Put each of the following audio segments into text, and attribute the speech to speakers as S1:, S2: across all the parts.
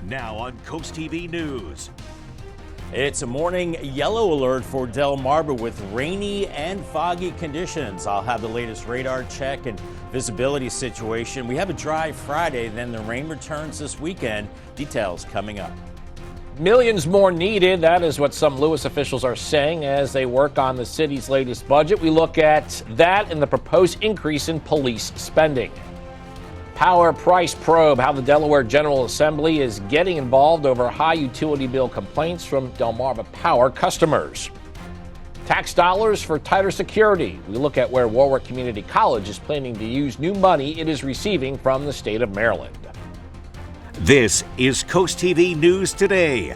S1: Now on CoastTV News.
S2: It's a morning yellow alert for Delmarva with rainy and foggy conditions. I'll have the latest radar check and visibility situation. We have a dry Friday, then the rain returns this weekend. Details coming up.
S3: Millions more needed. That is what some Lewes officials are saying as they work on the city's latest budget. We look at that and the proposed increase in police spending. Power price probe, how the Delaware General Assembly is getting involved over high utility bill complaints from Delmarva Power customers. Tax dollars for tighter security. We look at where Warwick Community College is planning to use new money it is receiving from the state of Maryland.
S1: This is CoastTV News Today.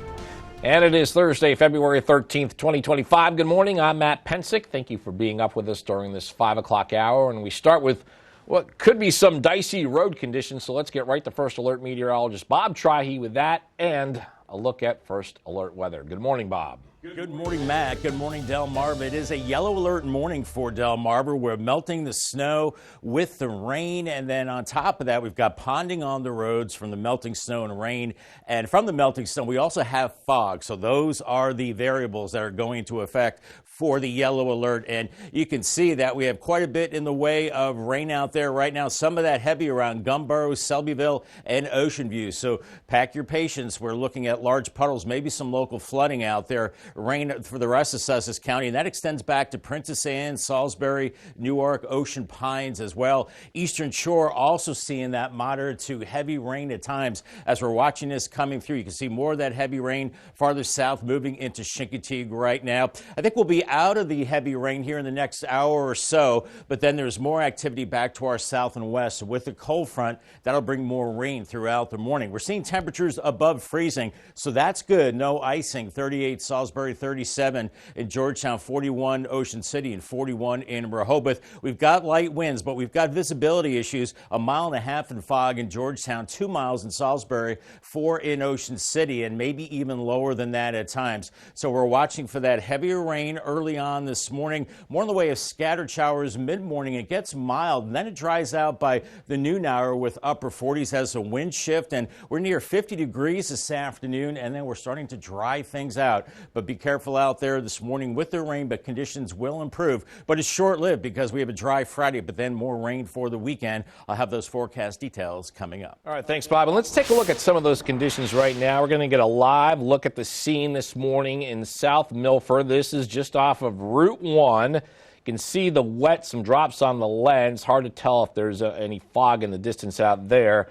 S3: And it is Thursday, February 13th, 2025. Good morning. I'm Matt Pensick. Thank you for being up with us during this 5 o'clock hour. And we start with what could be some dicey road conditions. So let's get right to First Alert meteorologist Bob Trihey with that and a look at First Alert weather. Good morning, Bob.
S2: Good morning, Matt. Good morning, Delmarva. It is a yellow alert morning for Delmarva. We're melting the snow with the rain, and then on top of that, we've got ponding on the roads from the melting snow and rain. And from the melting snow, we also have fog. So those are the variables that are going into effect for the yellow alert. And you can see that we have quite a bit in the way of rain out there right now. Some of that heavy around Gumboro, Selbyville, and Ocean View. So pack your patience. We're looking at large puddles, maybe some local flooding out there. Rain for the rest of Sussex County, and that extends back to Princess Anne, Salisbury, Newark, Ocean Pines as well. Eastern Shore also seeing that moderate to heavy rain at times. As we're watching this coming through, you can see more of that heavy rain farther south moving into Chincoteague right now. I think we'll be out of the heavy rain here in the next hour or so, but then there's more activity back to our south and west. With the cold front, that'll bring more rain throughout the morning. We're seeing temperatures above freezing, so that's good. No icing. 38 Salisbury, 37 in Georgetown, 41 Ocean City, and 41 in Rehoboth. We've got light winds, but we've got visibility issues. 1.5 miles in fog in Georgetown, 2 miles in Salisbury, 4 in Ocean City, and maybe even lower than that at times. So we're watching for that heavier rain early on this morning, more in the way of scattered showers mid-morning. It gets mild, and then it dries out by the noon hour with upper 40s as a wind shift, and we're near 50 degrees this afternoon, and then we're starting to dry things out. But be careful out there this morning with the rain, but conditions will improve. But it's short-lived because we have a dry Friday, but then more rain for the weekend. I'll have those forecast details coming up.
S3: All right, thanks, Bob. And let's take a look at some of those conditions right now. We're going to get a live look at the scene this morning in South Milford. This is just off of Route 1. You can see the wet, some drops on the lens. Hard to tell if there's any fog in the distance out there.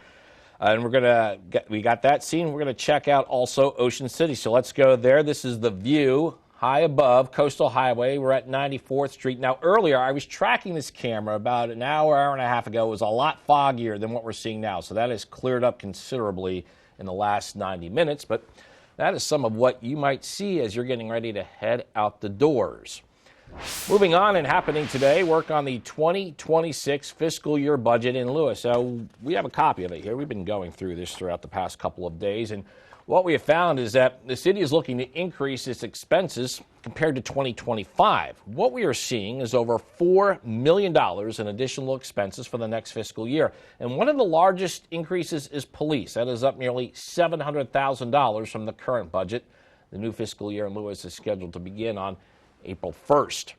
S3: And we got that scene. We're going to check out also Ocean City. So let's go there. This is the view high above Coastal Highway. We're at 94th Street. Now, earlier, I was tracking this camera about an hour and a half ago. It was a lot foggier than what we're seeing now. So that has cleared up considerably in the last 90 minutes. But that is some of what you might see as you're getting ready to head out the doors. Moving on and happening today, work on the 2026 fiscal year budget in Lewes. So we have a copy of it here. We've been going through this throughout the past couple of days. And what we have found is that the city is looking to increase its expenses compared to 2025. What we are seeing is over $4 million in additional expenses for the next fiscal year. And one of the largest increases is police. That is up nearly $700,000 from the current budget. The new fiscal year in Lewes is scheduled to begin on April 1st.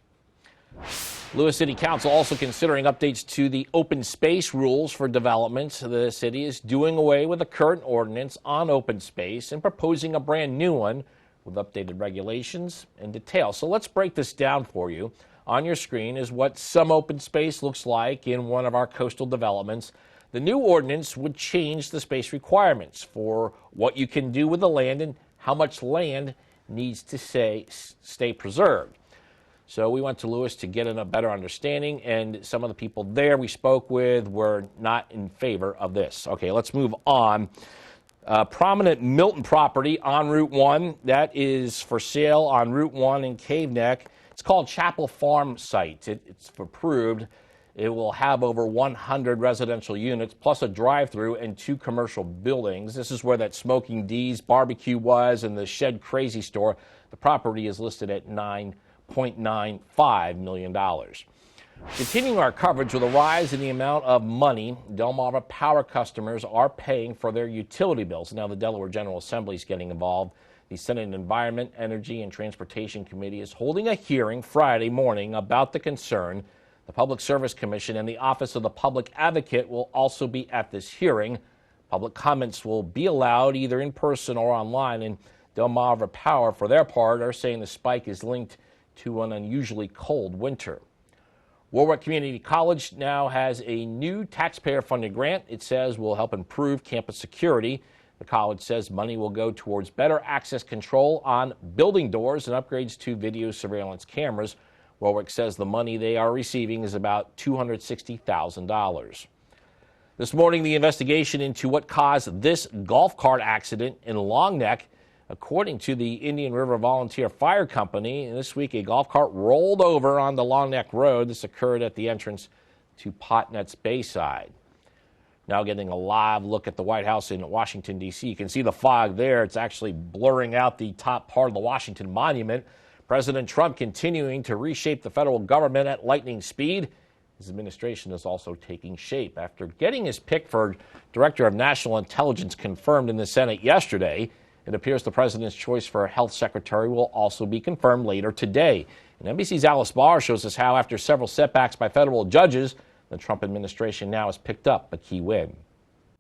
S3: Lewes City Council also considering updates to the open space rules for developments. The city is doing away with the current ordinance on open space and proposing a brand new one with updated regulations and details. So let's break this down for you. On your screen is what some open space looks like in one of our coastal developments. The new ordinance would change the space requirements for what you can do with the land and how much land needs to stay preserved. So we went to Lewes to get a better understanding, and some of the people there we spoke with were not in favor of this. Okay, let's move on. Prominent Milton property on Route 1. That is for sale on Route 1 in Cave Neck. It's called Chapel Farm Site. It's approved. It will have over 100 residential units, plus a drive-through and 2 commercial buildings. This is where that Smoking D's barbecue was and the Shed Crazy store. The property is listed at $9.95 million. Continuing our coverage with a rise in the amount of money Delmarva Power customers are paying for their utility bills. Now the Delaware General Assembly is getting involved. The Senate Environment, Energy, and Transportation Committee is holding a hearing Friday morning about the concern. The Public Service Commission and the Office of the Public Advocate will also be at this hearing. Public comments will be allowed either in person or online, and Delmarva Power, for their part, are saying the spike is linked to an unusually cold winter. Warwick Community College now has a new taxpayer-funded grant it says will help improve campus security. The college says money will go towards better access control on building doors and upgrades to video surveillance cameras. Warwick says the money they are receiving is about $260,000. This morning, the investigation into what caused this golf cart accident in Long Neck. According to the Indian River Volunteer Fire Company, this week a golf cart rolled over on the Long Neck Road. This occurred at the entrance to Potnet's Bayside. Now getting a live look at the White House in Washington, D.C. You can see the fog there. It's actually blurring out the top part of the Washington Monument. President Trump continuing to reshape the federal government at lightning speed. His administration is also taking shape. After getting his pick for Director of National Intelligence confirmed in the Senate yesterday, it appears the president's choice for a health secretary will also be confirmed later today. And NBC's Alice Barr shows us how, after several setbacks by federal judges, the Trump administration now has picked up a key win.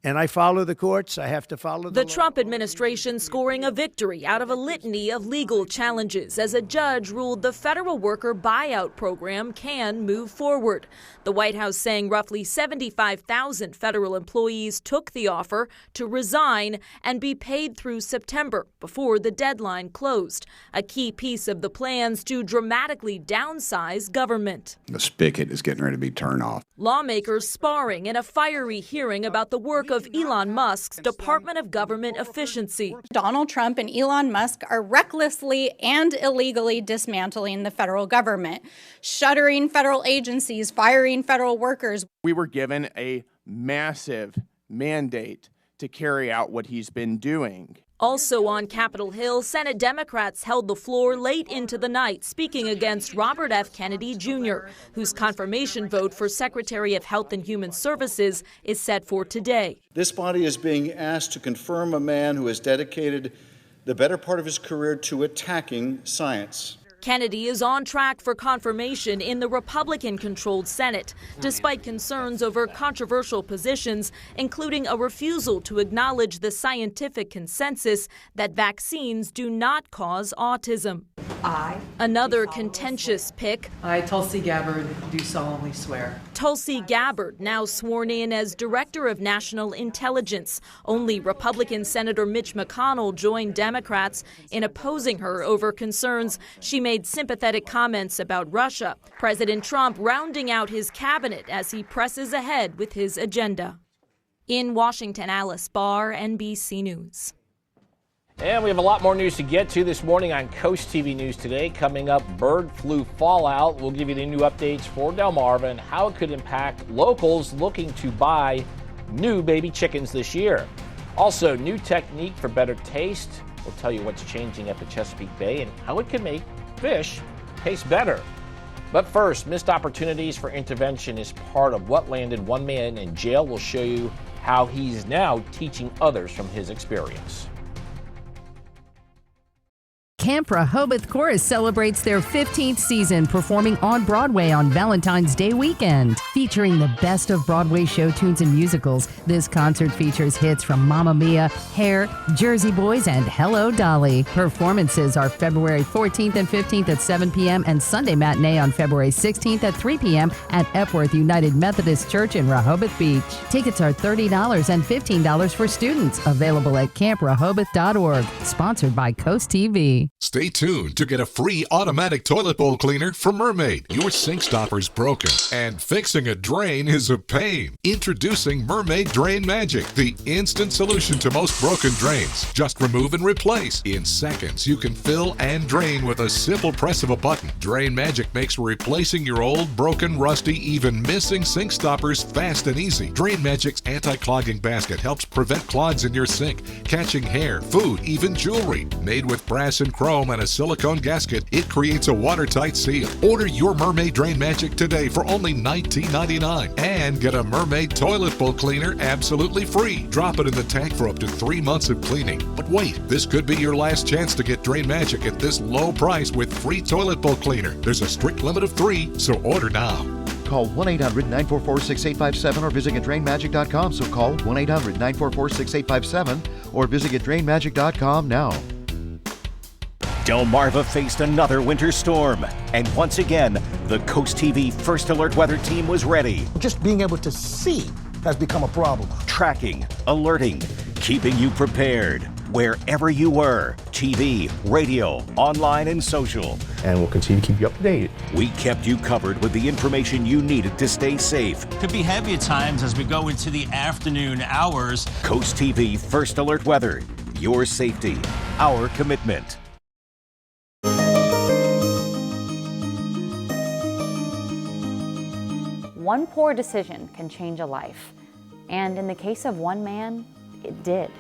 S4: And I follow the courts. I have to follow
S5: the Trump administration scoring a victory out of a litany of legal challenges as a judge ruled the federal worker buyout program can move forward. The White House saying roughly 75,000 federal employees took the offer to resign and be paid through September before the deadline closed. A key piece of the plans to dramatically downsize government.
S6: The spigot is getting ready to be turned off.
S5: Lawmakers sparring in a fiery hearing about the work of Elon Musk's Department of Government Efficiency.
S7: Donald Trump and Elon Musk are recklessly and illegally dismantling the federal government, shuttering federal agencies, firing federal workers.
S8: We were given a massive mandate to carry out what he's been doing.
S5: Also on Capitol Hill, Senate Democrats held the floor late into the night, speaking against Robert F. Kennedy Jr., whose confirmation vote for Secretary of Health and Human Services is set for today.
S9: This body is being asked to confirm a man who has dedicated the better part of his career to attacking science.
S5: Kennedy is on track for confirmation in the Republican-controlled Senate, despite concerns over controversial positions, including a refusal to acknowledge the scientific consensus that vaccines do not cause autism. Another contentious pick.
S10: I, Tulsi Gabbard, do solemnly swear.
S5: Tulsi Gabbard, now sworn in as Director of National Intelligence. Only Republican Senator Mitch McConnell joined Democrats in opposing her over concerns she made sympathetic comments about Russia. President Trump rounding out his cabinet as he presses ahead with his agenda. In Washington, Alice Barr, NBC News.
S3: And we have a lot more news to get to this morning on Coast TV News Today. Coming up, bird flu fallout. We'll give you the new updates for Delmarva and how it could impact locals looking to buy new baby chickens this year. Also, new technique for better taste. We'll tell you what's changing at the Chesapeake Bay and how it can make fish taste better. But first, missed opportunities for intervention is part of what landed one man in jail. We'll show you how he's now teaching others from his experience.
S11: Camp Rehoboth Chorus celebrates their 15th season, performing on Broadway on Valentine's Day weekend. Featuring the best of Broadway show tunes and musicals, this concert features hits from Mamma Mia, Hair, Jersey Boys, and Hello, Dolly. Performances are February 14th and 15th at 7 p.m. and Sunday matinee on February 16th at 3 p.m. at Epworth United Methodist Church in Rehoboth Beach. Tickets are $30 and $15 for students. Available at camprehoboth.org. Sponsored by CoastTV.
S12: Stay tuned to get a free automatic toilet bowl cleaner from Mermaid. Your sink stopper's broken, and fixing a drain is a pain. Introducing Mermaid Drain Magic, the instant solution to most broken drains. Just remove and replace. In seconds, you can fill and drain with a simple press of a button. Drain Magic makes replacing your old, broken, rusty, even missing sink stoppers fast and easy. Drain Magic's anti-clogging basket helps prevent clogs in your sink, catching hair, food, even jewelry. Made with brass and chrome chrome and a silicone gasket, it creates a watertight seal. Order your Mermaid Drain Magic today for only $19.99 and get a Mermaid Toilet Bowl Cleaner absolutely free. Drop it in the tank for up to 3 months of cleaning. But wait, this could be your last chance to get Drain Magic at this low price with free toilet bowl cleaner. There's a strict limit of 3, so order now.
S13: Call 1-800-944-6857 or visit GetDrainMagic.com. So call 1-800-944-6857 or visit GetDrainMagic.com now.
S1: Delmarva faced another winter storm, and once again, the Coast TV First Alert weather team was ready.
S14: Just being able to see has become a problem.
S1: Tracking, alerting, keeping you prepared wherever you were, TV, radio, online, and social.
S15: And we'll continue to keep you up to date.
S1: We kept you covered with the information you needed to stay safe.
S2: Could be heavy at times as we go into the afternoon hours.
S1: Coast TV First Alert Weather. Your safety, our commitment.
S16: One poor decision can change a life. And in the case of one man, it did.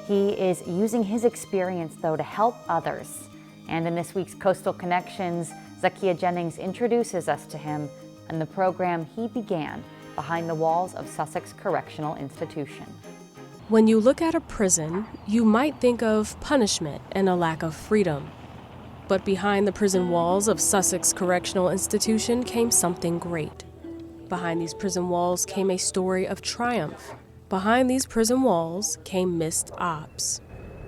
S16: He is using his experience, though, to help others. And in this week's Coastal Connections, Zakia Jennings introduces us to him and the program he began behind the walls of Sussex Correctional Institution.
S17: When you look at a prison, you might think of punishment and a lack of freedom. But behind the prison walls of Sussex Correctional Institution came something great. Behind these prison walls came a story of triumph. Behind these prison walls came Missed Ops.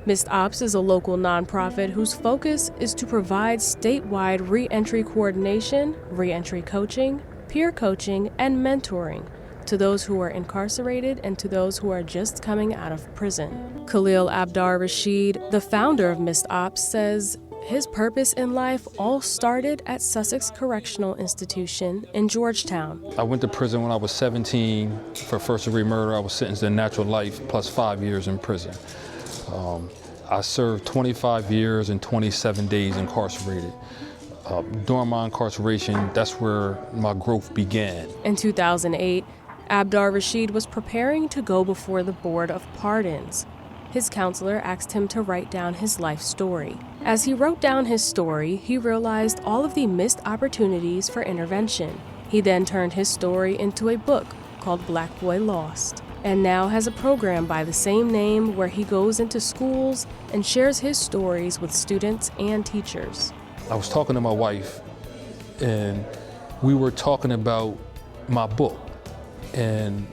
S17: Missed Ops is a local nonprofit whose focus is to provide statewide re-entry coordination, re-entry coaching, peer coaching, and mentoring to those who are incarcerated and to those who are just coming out of prison. Khalil Abdar Rashid, the founder of Missed Ops, says his purpose in life all started at Sussex Correctional Institution in Georgetown.
S18: I went to prison when I was 17 for first-degree murder. I was sentenced to natural life plus 5 years in prison. I served 25 years and 27 days incarcerated. During my incarceration, that's where my growth began.
S17: In 2008, Abdar Rashid was preparing to go before the Board of Pardons. His counselor asked him to write down his life story. As he wrote down his story, he realized all of the missed opportunities for intervention. He then turned his story into a book called Black Boy Lost, and now has a program by the same name where he goes into schools and shares his stories with students and teachers.
S18: I was talking to my wife, and we were talking about my book, and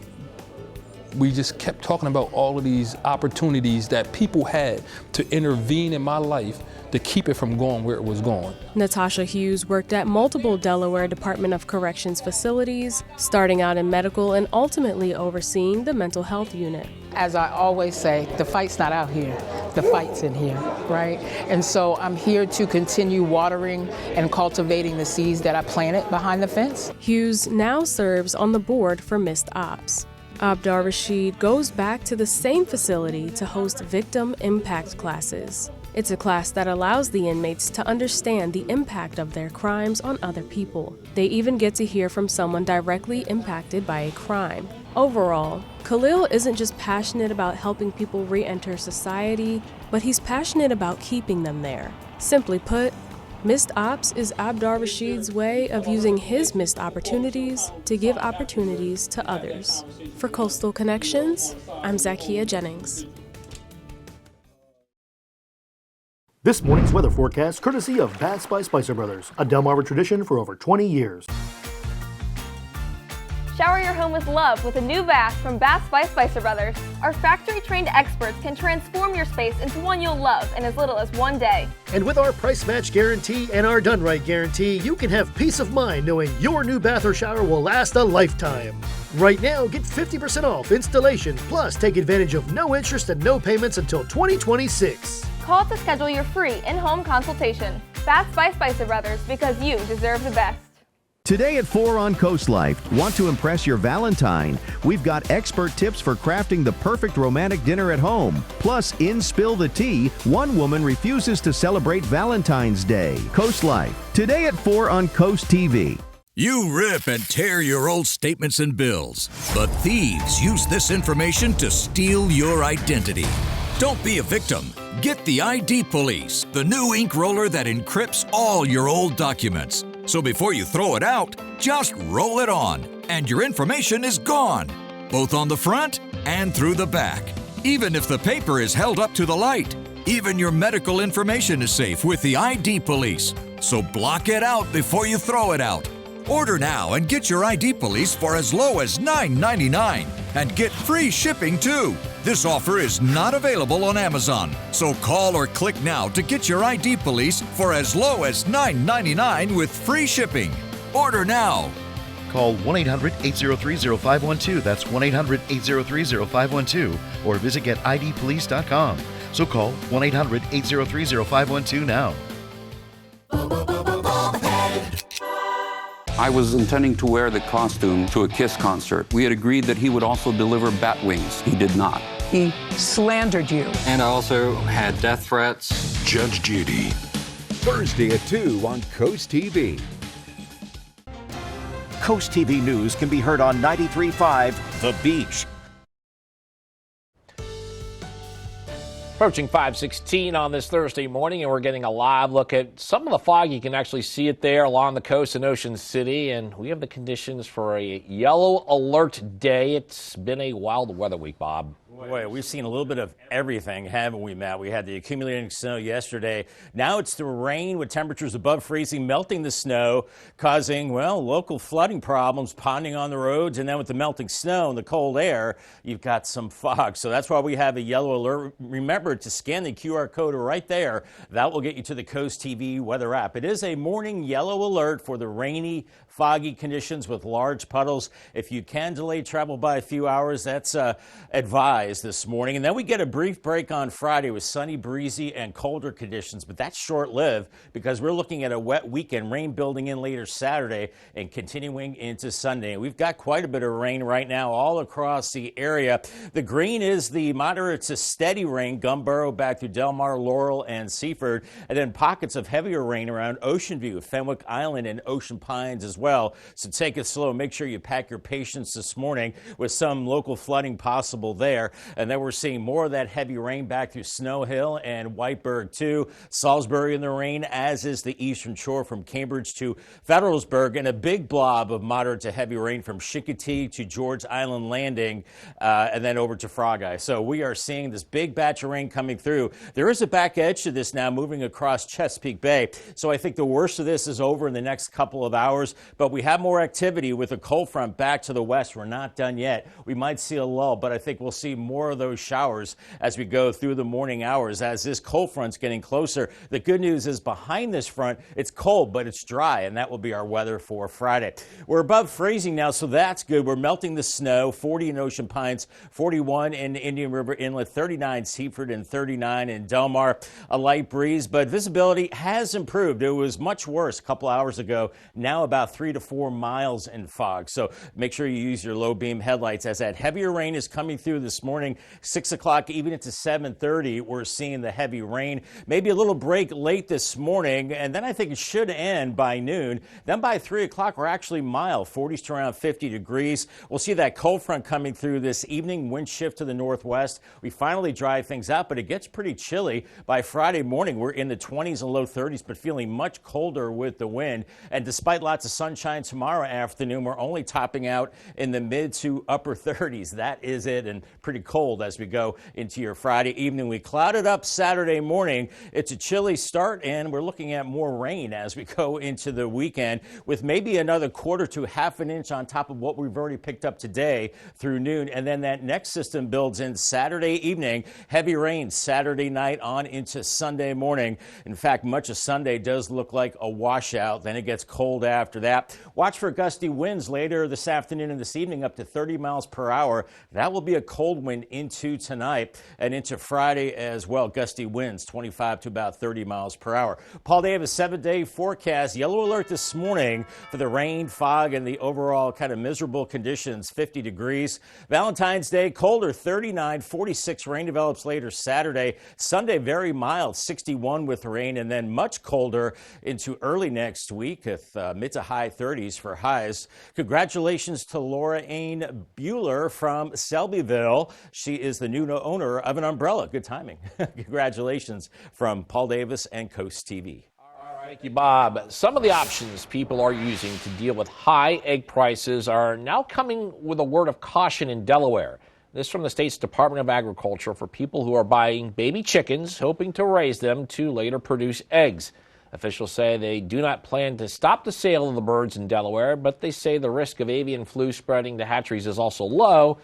S18: we just kept talking about all of these opportunities that people had to intervene in my life to keep it from going where it was going.
S17: Natasha Hughes worked at multiple Delaware Department of Corrections facilities, starting out in medical and ultimately overseeing the mental health unit.
S19: As I always say, the fight's not out here, the fight's in here, right? And so I'm here to continue watering and cultivating the seeds that I planted behind the fence.
S17: Hughes now serves on the board for Missed Ops. Abdar Rashid goes back to the same facility to host victim impact classes. It's a class that allows the inmates to understand the impact of their crimes on other people. They even get to hear from someone directly impacted by a crime. Overall, Khalil isn't just passionate about helping people re-enter society, but he's passionate about keeping them there. Simply put, Missed Ops is Abdar Rashid's way of using his missed opportunities to give opportunities to others. For Coastal Connections, I'm Zakia Jennings.
S20: This morning's weather forecast courtesy of Baths by Spicer Brothers, a Delmarva tradition for over 20 years.
S21: Shower your home with love with a new bath from Baths by Spicer Brothers. Our factory-trained experts can transform your space into one you'll love in as little as 1 day.
S20: And with our price match guarantee and our done right guarantee, you can have peace of mind knowing your new bath or shower will last a lifetime. Right now, get 50% off installation, plus take advantage of no interest and no payments until 2026.
S21: Call to schedule your free in-home consultation. Baths by Spicer Brothers, because you deserve the best.
S22: Today at 4 on Coast Life, want to impress your Valentine? We've got expert tips for crafting the perfect romantic dinner at home. Plus, in Spill the Tea, one woman refuses to celebrate Valentine's Day. Coast Life, today at 4 on Coast TV.
S23: You rip and tear your old statements and bills, but thieves use this information to steal your identity. Don't be a victim. Get the ID Police, the new ink roller that encrypts all your old documents. So before you throw it out, just roll it on, and your information is gone, both on the front and through the back. Even if the paper is held up to the light, even your medical information is safe with the ID Police. So block it out before you throw it out. Order now and get your ID Police for as low as $9.99 and get free shipping too. This offer is not available on Amazon, so call or click now to get your ID Police for as low as $9.99 with free shipping. Order now.
S13: Call 1-800-803-0512. That's 1-800-803-0512. Or visit getidpolice.com. So call 1-800-803-0512 now.
S4: I was intending to wear the costume to a Kiss concert. We had agreed that he would also deliver bat wings. He did not.
S10: He slandered you.
S4: And I also had death threats.
S1: Judge Judy. Thursday at 2 on CoastTV. CoastTV News can be heard on 93.5 The Beach.
S3: Approaching 5:16 on this Thursday morning, and we're getting a live look at some of the fog. You can actually see it there along the coast in Ocean City, and we have the conditions for a yellow alert day. It's been a wild weather week, Bob.
S2: Boy, we've seen a little bit of everything, haven't we, Matt? We had the accumulating snow yesterday. Now it's the rain with temperatures above freezing, melting the snow, causing, well, local flooding problems, ponding on the roads. And then with the melting snow and the cold air, you've got some fog. So that's why we have a yellow alert. Remember to scan the QR code right there. That will get you to the Coast TV weather app. It is a morning yellow alert for the rainy, foggy conditions with large puddles. If you can delay travel by a few hours, that's advised this morning. And then we get a brief break on Friday with sunny, breezy, and colder conditions, but that's short-lived because we're looking at a wet weekend, rain building in later Saturday and continuing into Sunday. We've got quite a bit of rain right now all across the area. The green is the moderate to steady rain, Gumboro back through Delmarva, Laurel, and Seaford, and then pockets of heavier rain around Ocean View, Fenwick Island, and Ocean Pines as well. So take it slow. Make sure you pack your patience this morning with some local flooding possible there. And then we're seeing more of that heavy rain back through Snow Hill and Whiteburg too. Salisbury in the rain, as is the eastern shore from Cambridge to Federalsburg, and a big blob of moderate to heavy rain from Chincoteague to George Island Landing, and then over to Frog Eye. So we are seeing this big batch of rain coming through. There is a back edge to this now moving across Chesapeake Bay. So I think the worst of this is over in the next couple of hours, but we have more activity with a cold front back to the west. We're not done yet. We might see a lull, but I think we'll see more of those showers as we go through the morning hours as this cold front's getting closer. The good news is behind this front, it's cold, but it's dry, and that will be our weather for Friday. We're above freezing now, so that's good. We're melting the snow, 40 in Ocean Pines, 41 in Indian River Inlet, 39 Seaford, and 39 in Delmar. A light breeze, but visibility has improved. It was much worse a couple hours ago. Now about 3 to 4 miles in fog. So make sure you use your low beam headlights as that heavier rain is coming through this morning. 6 o'clock, even into 7:30, we're seeing the heavy rain. Maybe a little break late this morning, and then I think it should end by noon. Then by 3 o'clock, we're actually mild, 40s to around 50 degrees. We'll see that cold front coming through this evening, wind shift to the northwest. We finally dry things out, but it gets pretty chilly. By Friday morning, we're in the 20s and low 30s, but feeling much colder with the wind. And despite lots of sunshine tomorrow afternoon, we're only topping out in the mid to upper 30s. That is it, and pretty cold as we go into your Friday evening. We clouded up Saturday morning. It's a chilly start, and we're looking at more rain as we go into the weekend, with maybe another quarter to half an inch on top of what we've already picked up today through noon. And then that next system builds in Saturday evening. Heavy rain Saturday night on into Sunday morning. In fact, much of Sunday does look like a washout. Then it gets cold after that. Watch for gusty winds later this afternoon and this evening, up to 30 miles per hour. That will be a cold wind into tonight and into Friday as well. Gusty winds 25 to about 30 miles per hour. Paul Davis, 7-day forecast. Yellow alert this morning for the rain, fog, and the overall kind of miserable conditions, 50 degrees. Valentine's Day, colder, 39, 46. Rain develops later Saturday. Sunday, very mild, 61 with rain, and then much colder into early next week with mid to high 30s for highs. Congratulations to Laura Ann Bueller from Selbyville. She is the new owner of an umbrella. Good timing. Congratulations from Paul Davis and Coast TV.
S3: Thank you, Bob. Some of the options people are using to deal with high egg prices are now coming with a word of caution in Delaware. This from the state's Department of Agriculture for people who are buying baby chickens, hoping to raise them to later produce eggs. Officials say they do not plan to stop the sale of the birds in Delaware, but they say the risk of avian flu spreading to hatcheries is also low.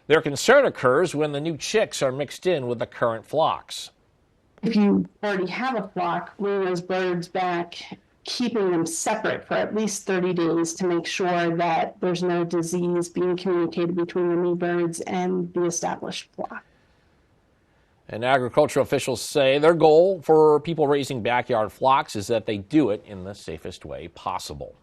S3: Their concern occurs when the new chicks are mixed in with the current flocks.
S6: If you already have a flock, bring those birds back, keeping them separate for at least 30 days to make sure that there's no disease being communicated between the new birds and the established flock.
S3: And agricultural officials say their goal for people raising backyard flocks is that they do it in the safest way possible.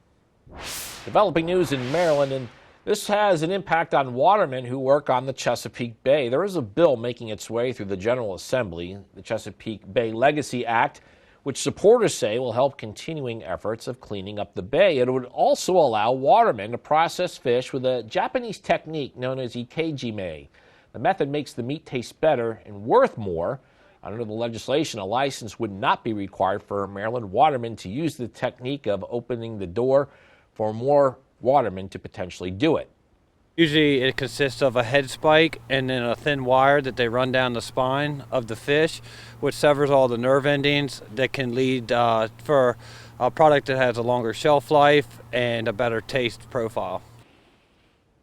S3: Developing news in Maryland, and this has an impact on watermen who work on the Chesapeake Bay. There is a bill making its way through the General Assembly, the Chesapeake Bay Legacy Act, which supporters say will help continuing efforts of cleaning up the bay. It would also allow watermen to process fish with a Japanese technique known as ikejime. The method makes the meat taste better and worth more. Under the legislation, a license would not be required for Maryland watermen to use the technique of opening the door for more watermen to potentially do it.
S7: Usually it consists of a head spike and then a thin wire that they run down the spine of the fish, which severs all the nerve endings that can lead for a product that has a longer shelf life and a better taste profile.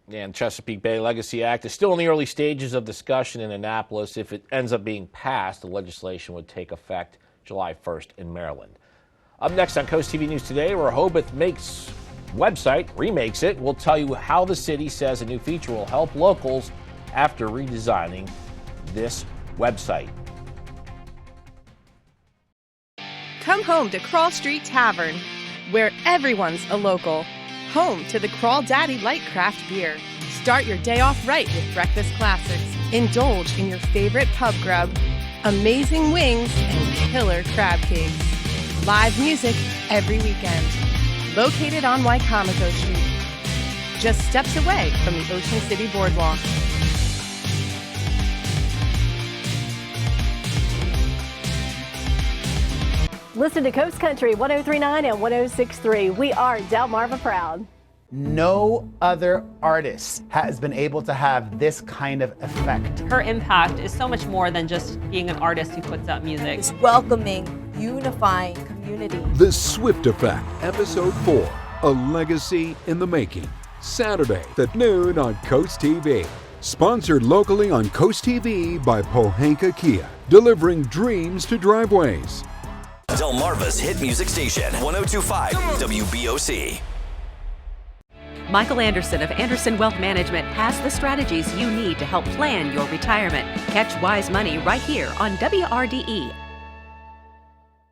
S3: And Chesapeake Bay Legacy Act is still in the early stages of discussion in Annapolis. If it ends up being passed, the legislation would take effect July 1st in Maryland. Up next on Coast TV News Today, Rehoboth remakes it. We'll tell you how the city says a new feature will help locals after redesigning this website.
S8: Come home to Crawl Street Tavern, where everyone's a local. Home to the Crawl Daddy Light Craft Beer. Start your day off right with breakfast classics. Indulge in your favorite pub grub. Amazing wings and killer crab cakes. Live music every weekend. Located on Waikamago Street, just steps away from the Ocean City Boardwalk.
S24: Listen to Coast Country 103.9 and 106.3. We are Delmarva proud.
S25: No other artist has been able to have this kind of effect.
S26: Her impact is so much more than just being an artist who puts out music.
S27: It's welcoming, unifying community.
S28: The Swift Effect, Episode 4, A Legacy in the Making. Saturday at noon on Coast TV. Sponsored locally on Coast TV by Pohanka Kia, delivering dreams to driveways.
S1: Delmarva's hit music station, 102.5 WBOC.
S29: Michael Anderson of Anderson Wealth Management has the strategies you need to help plan your retirement. Catch Wise Money right here on WRDE.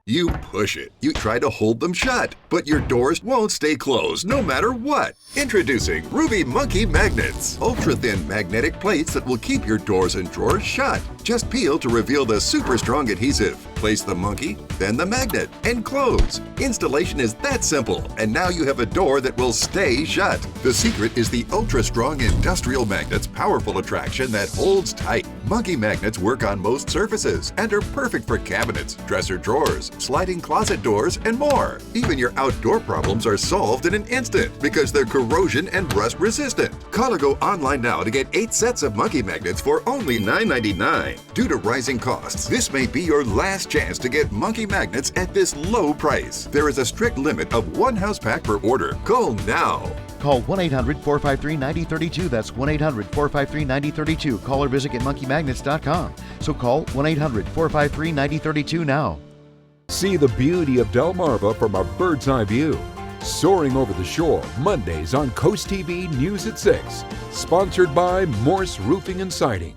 S30: You push it. You try to hold them shut, but your doors won't stay closed no matter what. Introducing Ruby Monkey Magnets. Ultra-thin magnetic plates that will keep your doors and drawers shut. Just peel to reveal the super strong adhesive. Place the monkey, then the magnet, and close. Installation is that simple, and now you have a door that will stay shut. The secret is the ultra-strong industrial magnet's powerful attraction that holds tight. Monkey magnets work on most surfaces and are perfect for cabinets, dresser drawers, sliding closet doors, and more. Even your outdoor problems are solved in an instant because they're corrosion and rust resistant. Call or go online now to get 8 sets of monkey magnets for only $9.99. Due to rising costs, this may be your last chance to get monkey magnets at this low price. There is a strict limit of 1 house pack per order. Call now.
S13: Call 1-800-453-9032. That's 1-800-453-9032. Call or visit monkeymagnets.com. So call 1-800-453-9032 now.
S28: See the beauty of Delmarva from a bird's eye view. Soaring over the shore, Mondays on Coast TV News at 6. Sponsored by Morse Roofing and Siding.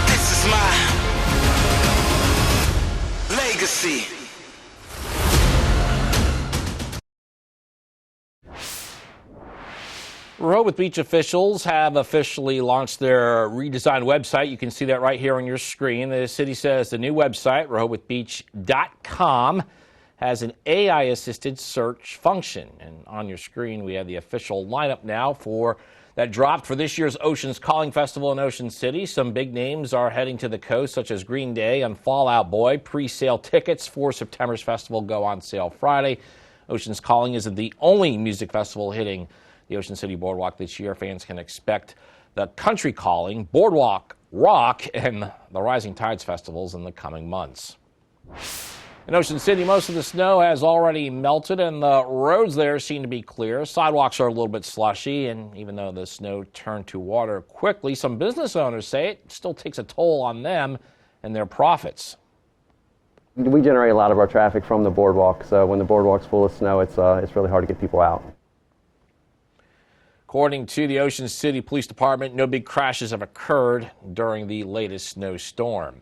S31: This is my legacy.
S3: Rehoboth Beach officials have officially launched their redesigned website. You can see that right here on your screen. The city says the new website, rehobothbeach.com, has an AI-assisted search function. And on your screen, we have the official lineup now for that dropped for this year's Oceans Calling Festival in Ocean City. Some big names are heading to the coast, such as Green Day and Fall Out Boy. Pre-sale tickets for September's festival go on sale Friday. Oceans Calling isn't the only music festival hitting the Ocean City Boardwalk this year. Fans can expect the Country Calling, Boardwalk Rock, and the Rising Tides festivals in the coming months. In Ocean City, most of the snow has already melted and the roads there seem to be clear. Sidewalks are a little bit slushy, and even though the snow turned to water quickly, some business owners say it still takes a toll on them and their profits.
S5: We generate a lot of our traffic from the boardwalk, so when the boardwalk's full of snow, it's really hard to get people out.
S3: According to the Ocean City Police Department, no big crashes have occurred during the latest snowstorm.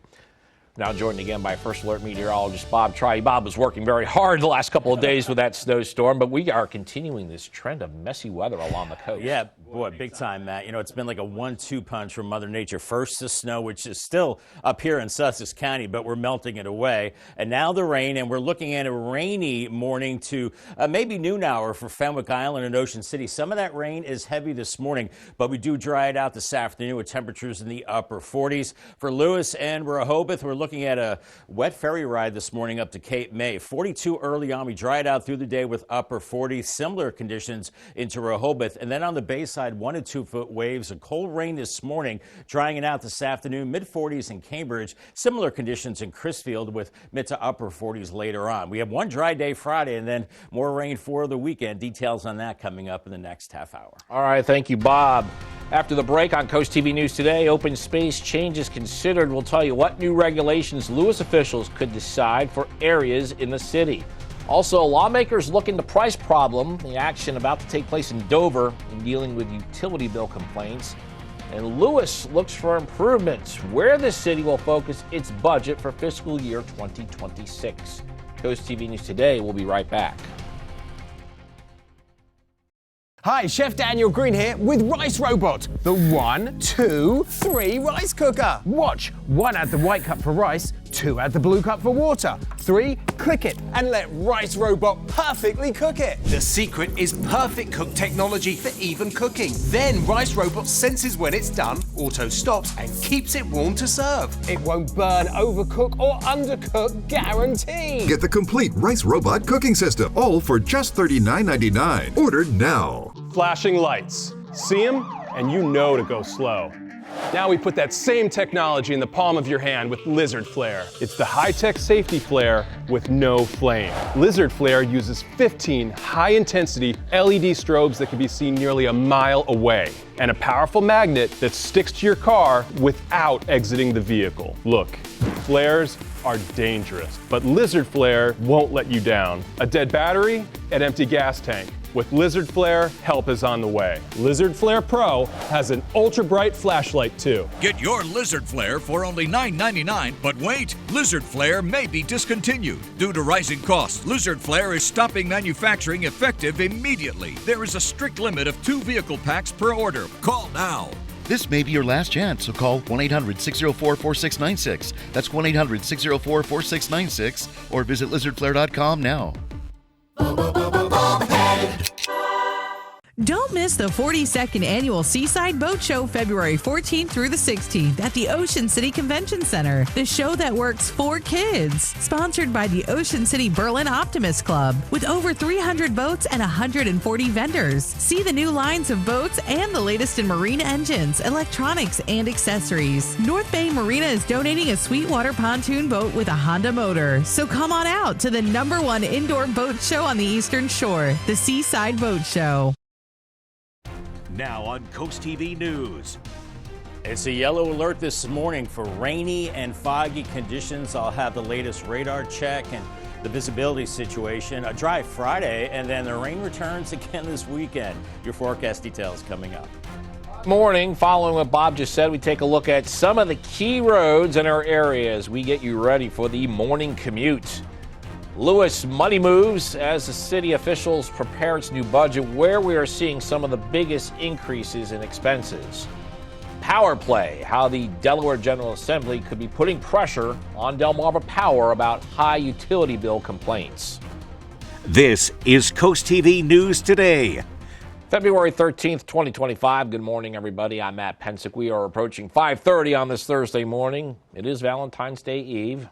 S3: Now joined again by First Alert meteorologist Bob Tri. Bob was working very hard the last couple of days with that snowstorm, but we are continuing this trend of messy weather along the coast.
S2: Yeah, boy, big time, Matt. You know, it's been like a 1-2 punch from Mother Nature. First the snow, which is still up here in Sussex County, but we're melting it away. And now the rain, and we're looking at a rainy morning to maybe noon hour for Fenwick Island and Ocean City. Some of that rain is heavy this morning, but we do dry it out this afternoon with temperatures in the upper 40s. For Lewes and Rehoboth, we're looking at a wet ferry ride this morning up to Cape May. 42 early on. We dry it out through the day with upper 40s. Similar conditions into Rehoboth. And then on the Bayside, 1 to 2 foot waves. A cold rain this morning, drying it out this afternoon. Mid 40s in Cambridge. Similar conditions in Crisfield with mid to upper 40s later on. We have one dry day Friday and then more rain for the weekend. Details on that coming up in the next half hour.
S3: All right, thank you, Bob. After the break on Coast TV News Today, open space changes considered. We'll tell you what new regulations Lewes officials could decide for areas in the city. Also, lawmakers look into price problem, the action about to take place in Dover in dealing with utility bill complaints. And Lewes looks for improvements where the city will focus its budget for fiscal year 2026. Coast TV News Today. We'll be right back.
S9: Hi, Chef Daniel Green here with Rice Robot, the 1, 2, 3 rice cooker. Watch, 1 add the white cup for rice, 2 add the blue cup for water, 3 click it and let Rice Robot perfectly cook it.
S11: The secret is perfect cook technology for even cooking. Then Rice Robot senses when it's done, auto stops and keeps it warm to serve.
S9: It won't burn, overcook or undercook, guaranteed.
S30: Get the complete Rice Robot cooking system, all for just $39.99. Order now.
S12: Flashing lights. See them, and you know to go slow. Now we put that same technology in the palm of your hand with Lizard Flare. It's the high-tech safety flare with no flame. Lizard Flare uses 15 high-intensity LED strobes that can be seen nearly a mile away, and a powerful magnet that sticks to your car without exiting the vehicle. Look, flares are dangerous, but Lizard Flare won't let you down. A dead battery, an empty gas tank. With Lizard Flare, help is on the way. Lizard Flare Pro has an ultra-bright flashlight too.
S23: Get your Lizard Flare for only $9.99, but wait, Lizard Flare may be discontinued. Due to rising costs, Lizard Flare is stopping manufacturing effective immediately. There is a strict limit of 2 vehicle packs per order. Call now.
S13: This may be your last chance, so call 1-800-604-4696. That's 1-800-604-4696 or visit lizardflare.com now.
S14: Don't miss the 42nd Annual Seaside Boat Show February 14th through the 16th at the Ocean City Convention Center. The show that works for kids. Sponsored by the Ocean City Berlin Optimist Club. With over 300 boats and 140 vendors. See the new lines of boats and the latest in marine engines, electronics, and accessories. North Bay Marina is donating a Sweetwater pontoon boat with a Honda motor. So come on out to the #1 indoor boat show on the Eastern Shore, the Seaside Boat Show.
S1: Now on Coast TV News.
S2: It's a yellow alert this morning for rainy and foggy conditions. I'll have the latest radar check and the visibility situation. A dry Friday, and then the rain returns again this weekend. Your forecast details coming up.
S3: Morning, following what Bob just said, we take a look at some of the key roads in our areas. We get you ready for the morning commute. Lewes money moves as the city officials prepare its new budget, where we are seeing some of the biggest increases in expenses. Power play, how the Delaware General Assembly could be putting pressure on Delmarva Power about high utility bill complaints.
S1: This is Coast TV News Today.
S3: February 13th, 2025. Good morning, everybody. I'm Matt Pensick. We are approaching 5:30 on this Thursday morning. It is Valentine's Day Eve.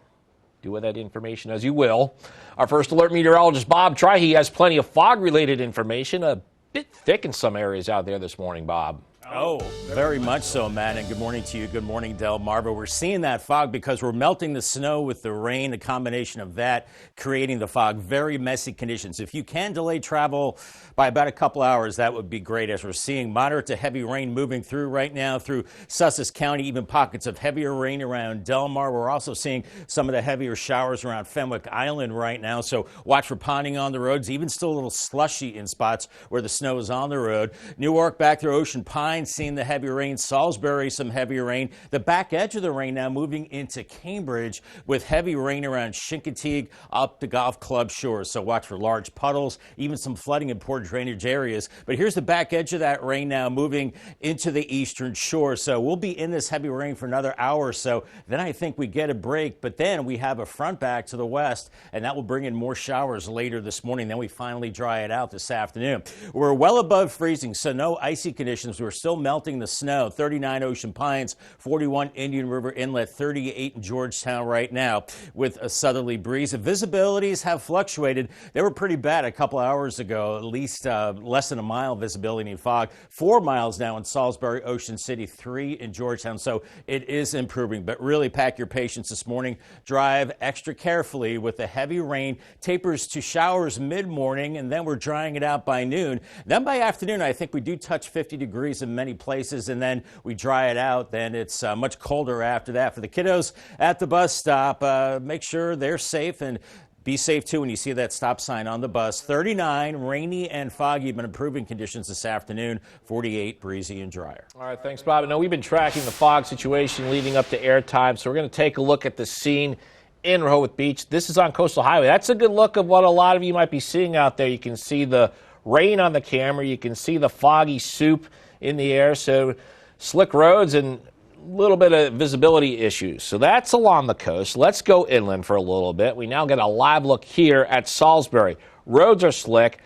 S3: Do with that information as you will. Our first alert meteorologist, Bob Trihey, has plenty of fog-related information. A bit thick in some areas out there this morning, Bob.
S2: Oh, very much so, Matt, and good morning to you. Good morning, Delmarva. We're seeing that fog because we're melting the snow with the rain, a combination of that creating the fog. Very messy conditions. If you can delay travel by about a couple hours, that would be great, as we're seeing moderate to heavy rain moving through right now through Sussex County, even pockets of heavier rain around Delmarva. We're also seeing some of the heavier showers around Fenwick Island right now, so watch for ponding on the roads, even still a little slushy in spots where the snow is on the road. Newark back through Ocean Pines, seeing the heavy rain. Salisbury, some heavier rain. The back edge of the rain now moving into Cambridge with heavy rain around Chincoteague up the golf club shores. So watch for large puddles, even some flooding in poor drainage areas. But here's the back edge of that rain now moving into the eastern shore. So we'll be in this heavy rain for another hour or so. Then I think we get a break. But then we have a front back to the west, and that will bring in more showers later this morning. Then we finally dry it out this afternoon. We're well above freezing, so no icy conditions. We're still melting the snow. 39 Ocean Pines, 41 Indian River Inlet, 38 in Georgetown right now with a southerly breeze. The visibilities have fluctuated. They were pretty bad a couple hours ago, at least less than a mile visibility in fog. 4 miles now in Salisbury, Ocean City, 3 in Georgetown. So it is improving, but really pack your patience this morning. Drive extra carefully with the heavy rain. Tapers to showers mid-morning, and then we're drying it out by noon. Then by afternoon, I think we do touch 50 degrees in many places, and then we dry it out. Then it's much colder after that. For the kiddos at the bus stop, make sure they're safe, and be safe too when you see that stop sign on the bus. 39, rainy and foggy, but improving conditions this afternoon. 48, breezy and drier.
S3: All right, thanks, Bob. Now, we've been tracking the fog situation leading up to airtime, so we're going to take a look at the scene in Rehoboth Beach. This is on Coastal Highway. That's a good look of what a lot of you might be seeing out there. You can see the rain on the camera. You can see the foggy soup in the air, so slick roads and a little bit of visibility issues. So that's along the coast. Let's go inland for a little bit. We now get a live look here at Salisbury. Roads are slick.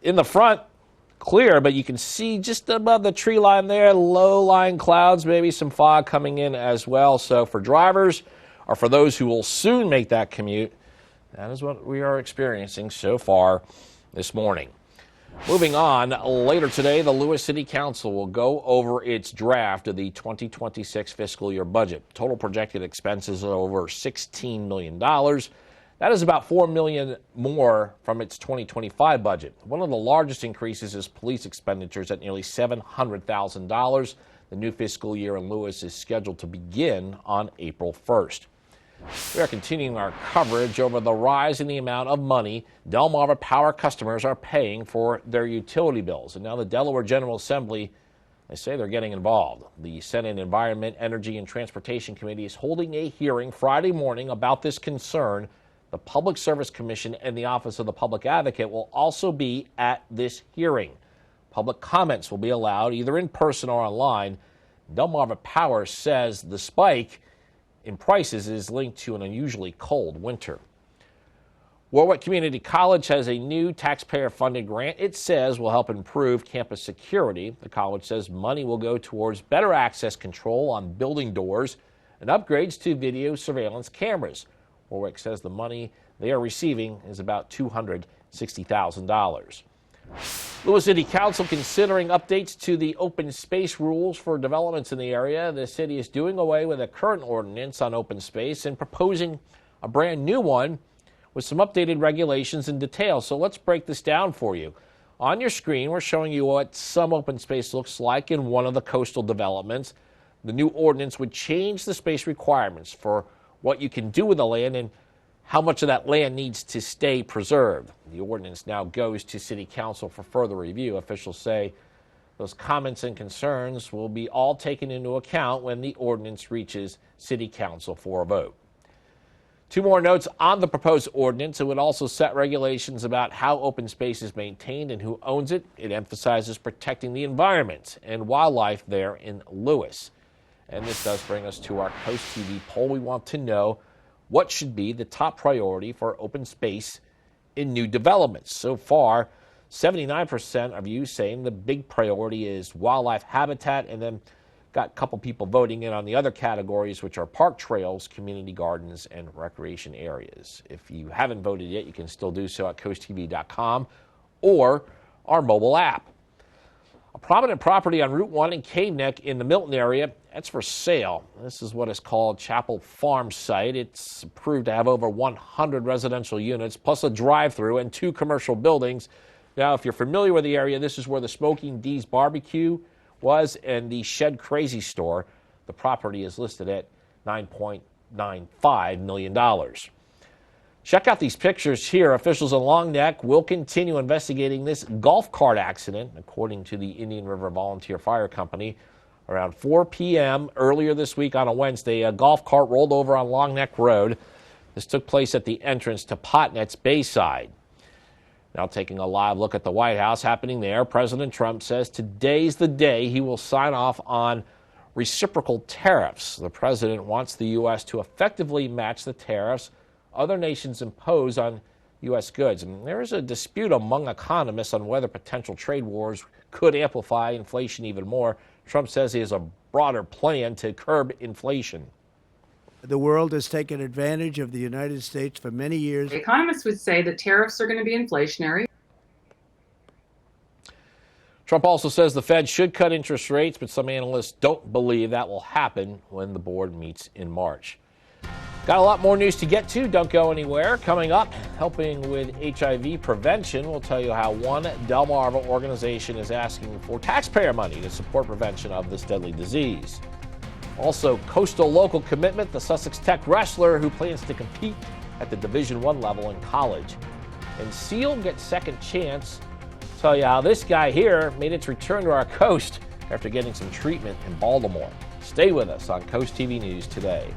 S3: In the front, clear, but you can see just above the tree line there, low-lying clouds, maybe some fog coming in as well. So for drivers or for those who will soon make that commute, that is what we are experiencing so far this morning. Moving on, later today, the Lewes City Council will go over its draft of the 2026 fiscal year budget. Total projected expenses are over $16 million. That is about $4 million more from its 2025 budget. One of the largest increases is police expenditures at nearly $700,000. The new fiscal year in Lewes is scheduled to begin on April 1st. We are continuing our coverage over the rise in the amount of money Delmarva Power customers are paying for their utility bills. And now the Delaware General Assembly, they say they're getting involved. The Senate Environment, Energy, and Transportation Committee is holding a hearing Friday morning about this concern. The Public Service Commission and the Office of the Public Advocate will also be at this hearing. Public comments will be allowed either in person or online. Delmarva Power says the spike in prices is linked to an unusually cold winter. Warwick Community College has a new taxpayer-funded grant it says will help improve campus security. The college says money will go towards better access control on building doors and upgrades to video surveillance cameras. Warwick says the money they are receiving is about $260,000. Lewes City Council considering updates to the open space rules for developments in the area. The city is doing away with a current ordinance on open space and proposing a brand new one with some updated regulations and details. So let's break this down for you. On your screen, we're showing you what some open space looks like in one of the coastal developments. The new ordinance would change the space requirements for what you can do with the land and how much of that land needs to stay preserved. The ordinance now goes to City Council for further review. Officials say those comments and concerns will be all taken into account when the ordinance reaches City Council for a vote. Two more notes on the proposed ordinance. It would also set regulations about how open space is maintained and who owns it. It emphasizes protecting the environment and wildlife there in Lewes. And this does bring us to our Coast TV poll. We want to know what should be the top priority for open space in new developments. So far, 79% of you saying the big priority is wildlife habitat, and then got a couple people voting in on the other categories, which are park trails, community gardens, and recreation areas. If you haven't voted yet, you can still do so at CoastTV.com or our mobile app. A prominent property on Route 1 in Cave Neck in the Milton area, that's for sale. This is what is called Chapel Farm Site. It's approved to have over 100 residential units, plus a drive-through and 2 commercial buildings. Now, if you're familiar with the area, this is where the Smoking D's Barbecue was and the Shed Crazy store. The property is listed at $9.95 million. Check out these pictures here. Officials in Long Neck will continue investigating this golf cart accident, according to the Indian River Volunteer Fire Company. Around 4 p.m. earlier this week on a Wednesday, a golf cart rolled over on Long Neck Road. This took place at the entrance to Potnet's Bayside. Now taking a live look at the White House happening there, President Trump says today's the day he will sign off on reciprocal tariffs. The president wants the U.S. to effectively match the tariffs other nations impose on U.S. goods. And there is a dispute among economists on whether potential trade wars could amplify inflation even more. Trump says he has a broader plan to curb inflation.
S4: The world has taken advantage of the United States for many years.
S10: Economists would say that tariffs are going to be inflationary.
S3: Trump also says the Fed should cut interest rates, but some analysts don't believe that will happen when the board meets in March. Got a lot more news to get to. Don't go anywhere. Coming up, helping with HIV prevention, we'll tell you how one Delmarva organization is asking for taxpayer money to support prevention of this deadly disease. Also, coastal local commitment, the Sussex Tech wrestler who plans to compete at the Division I level in college. And SEAL gets second chance. Tell you how this guy here made its return to our coast after getting some treatment in Baltimore. Stay with us on Coast TV News today.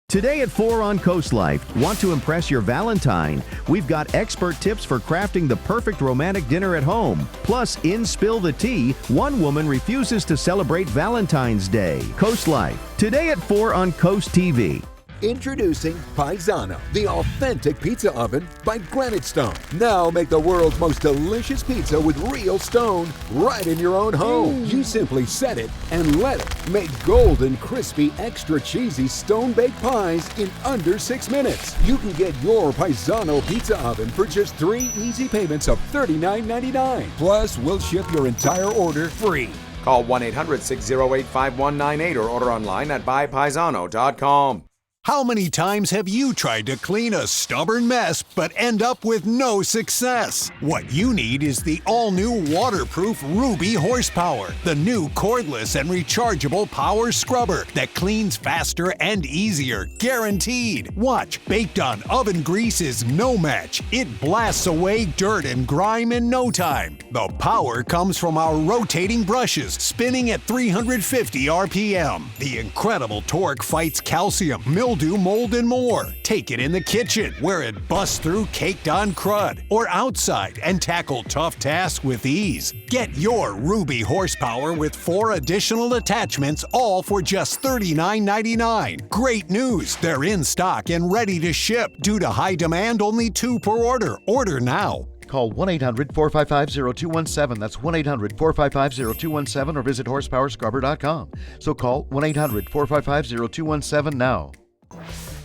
S15: Today at 4 on Coast Life, want to impress your Valentine? We've got expert tips for crafting the perfect romantic dinner at home. Plus, in Spill the Tea, one woman refuses to celebrate Valentine's Day. Coast Life, today at 4 on Coast TV.
S28: Introducing Paisano, the authentic pizza oven by Granite Stone. Now make the world's most delicious pizza with real stone right in your own home. You simply set it and let it make golden, crispy, extra cheesy stone-baked pies in under 6 minutes. You can get your Paisano pizza oven for just 3 easy payments of $39.99. Plus, we'll ship your entire order free.
S16: Call 1-800-608-5198 or order online at buypaisano.com.
S17: How many times have you tried to clean a stubborn mess but end up with no success? What you need is the all-new waterproof Ruby Horsepower, the new cordless and rechargeable power scrubber that cleans faster and easier, guaranteed. Watch, baked on oven grease is no match. It blasts away dirt and grime in no time. The power comes from our rotating brushes, spinning at 350 RPM. The incredible torque fights calcium, mildew, mold, and more. Take it in the kitchen, where it busts through caked-on crud, or outside and tackle tough tasks with ease. Get your Ruby Horsepower with 4 additional attachments, all for just $39.99. Great news! They're in stock and ready to ship. Due to high demand, only 2 per order. Order now.
S13: Call 1-800-455-0217. That's 1-800-455-0217 or visit horsepowerscrubber.com. So call 1-800-455-0217 now.